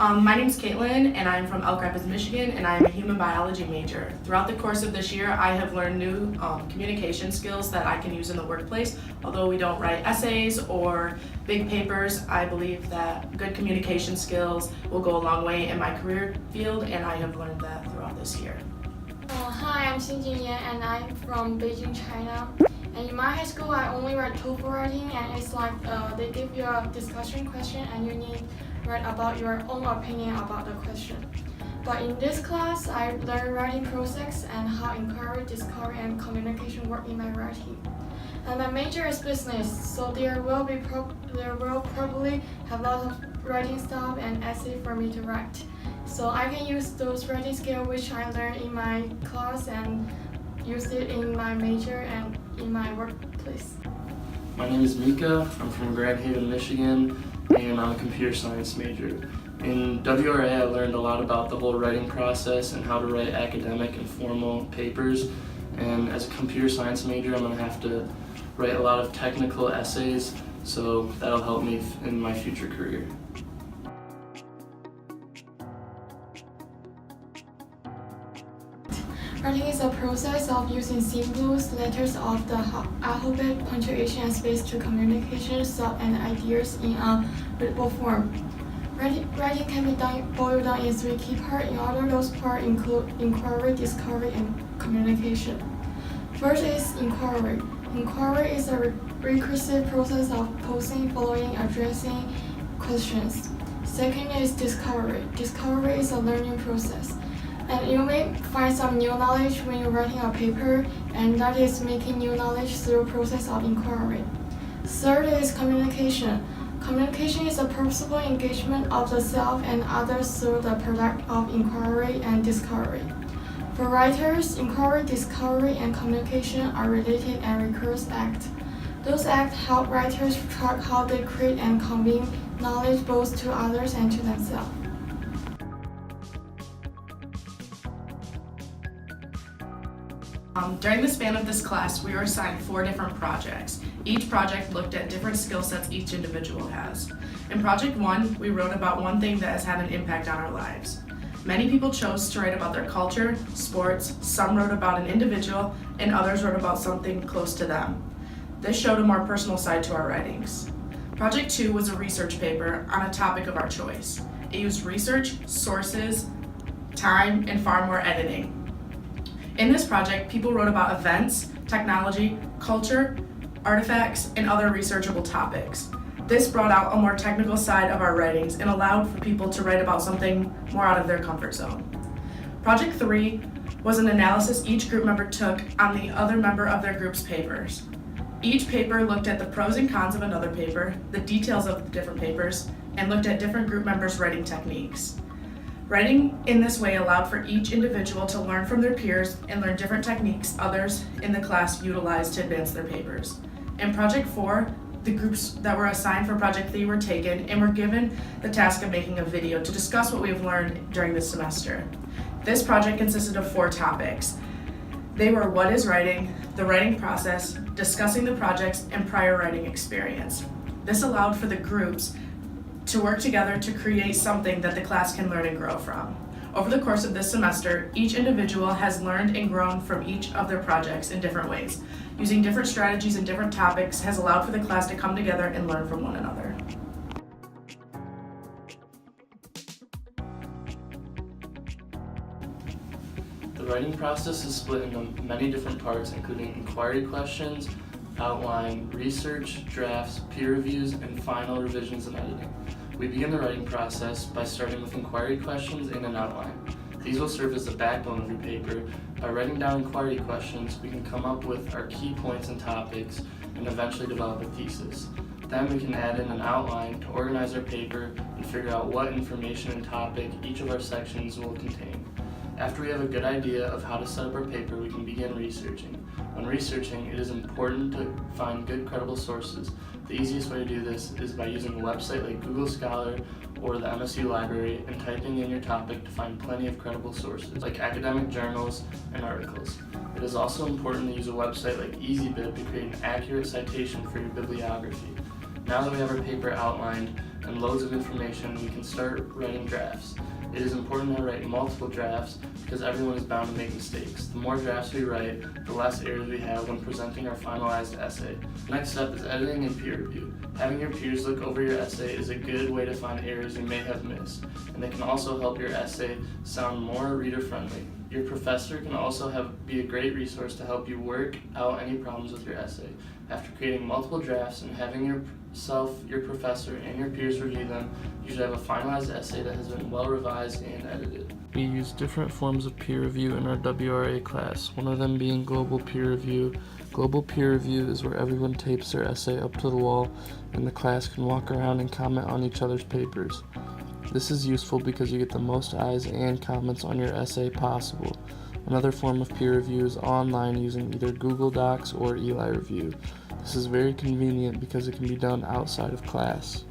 My name's Caitlin, and I'm from Elk Rapids, Michigan, and I'm a human biology major. Throughout the course of this year, I have learned new communication skills that I can use in the workplace. Although we don't write essays or big papers, I believe that good communication skills will go a long way in my career field, and I have learned that throughout this year. Hi, I'm Xinjin Yan, and I'm from Beijing, China. And in my high school, I only write TOEFL writing, and it's like they give you a discussion question, and you need to write about your own opinion about the question. But in this class, I learned writing process and how inquiry, discovery, and communication work in my writing. And my major is business, so there will probably have a lot of writing stuff and essay for me to write. So I can use those writing skills which I learned in my class and use it in my major and in my workplace. My name is Mika. I'm from Grand Haven, Michigan, and I'm a computer science major. In WRA, I learned a lot about the whole writing process and how to write academic and formal papers. And as a computer science major, I'm going to have to write a lot of technical essays, so that'll help me in my future career. Writing is a process of using symbols, letters of the alphabet, punctuation, and space to communication, thought, and ideas in a readable form. Writing can be boiled down in three key parts. In order, those parts include inquiry, discovery, and communication. First is inquiry. Inquiry is a recursive process of posing, following, addressing questions. Second is discovery. Discovery is a learning process. And you may find some new knowledge when you're writing a paper, and that is making new knowledge through a process of inquiry. Third is communication. Communication is a purposeful engagement of the self and others through the product of inquiry and discovery. For writers, inquiry, discovery, and communication are related and recursive acts. Those acts help writers track how they create and convey knowledge both to others and to themselves. During the span of this class, we were assigned 4 different projects. Each project looked at different skill sets each individual has. In Project 1, we wrote about one thing that has had an impact on our lives. Many people chose to write about their culture, sports, some wrote about an individual, and others wrote about something close to them. This showed a more personal side to our writings. Project 2 was a research paper on a topic of our choice. It used research, sources, time, and far more editing. In this project, people wrote about events, technology, culture, artifacts, and other researchable topics. This brought out a more technical side of our writings and allowed for people to write about something more out of their comfort zone. Project 3 was an analysis each group member took on the other member of their group's papers. Each paper looked at the pros and cons of another paper, the details of the different papers, and looked at different group members' writing techniques. Writing in this way allowed for each individual to learn from their peers and learn different techniques others in the class utilized to advance their papers. In Project 4, the groups that were assigned for Project 3 were taken and were given the task of making a video to discuss what we have learned during this semester. This project consisted of 4 topics. They were what is writing, the writing process, discussing the projects, and prior writing experience. This allowed for the groups to work together to create something that the class can learn and grow from. Over the course of this semester, each individual has learned and grown from each of their projects in different ways. Using different strategies and different topics has allowed for the class to come together and learn from one another. The writing process is split into many different parts, including inquiry questions, outline, research, drafts, peer reviews, and final revisions and editing. We begin the writing process by starting with inquiry questions and an outline. These will serve as the backbone of your paper. By writing down inquiry questions, we can come up with our key points and topics and eventually develop a thesis. Then we can add in an outline to organize our paper and figure out what information and topic each of our sections will contain. After we have a good idea of how to set up our paper, we can begin researching. When researching, it is important to find good, credible sources. The easiest way to do this is by using a website like Google Scholar or the MSU Library and typing in your topic to find plenty of credible sources, like academic journals and articles. It is also important to use a website like EasyBib to create an accurate citation for your bibliography. Now that we have our paper outlined, and loads of information, we can start writing drafts. It is important to write multiple drafts because everyone is bound to make mistakes. The more drafts we write, the less errors we have when presenting our finalized essay. The next step is editing and peer review. Having your peers look over your essay is a good way to find errors you may have missed, and they can also help your essay sound more reader-friendly. Your professor can also be a great resource to help you work out any problems with your essay. After creating multiple drafts and having your professor, and your peers review them, you should have a finalized essay that has been well revised and edited. We use different forms of peer review in our WRA class, one of them being global peer review. Global peer review is where everyone tapes their essay up to the wall and the class can walk around and comment on each other's papers. This is useful because you get the most eyes and comments on your essay possible. Another form of peer review is online using either Google Docs or Eli Review. This is very convenient because it can be done outside of class.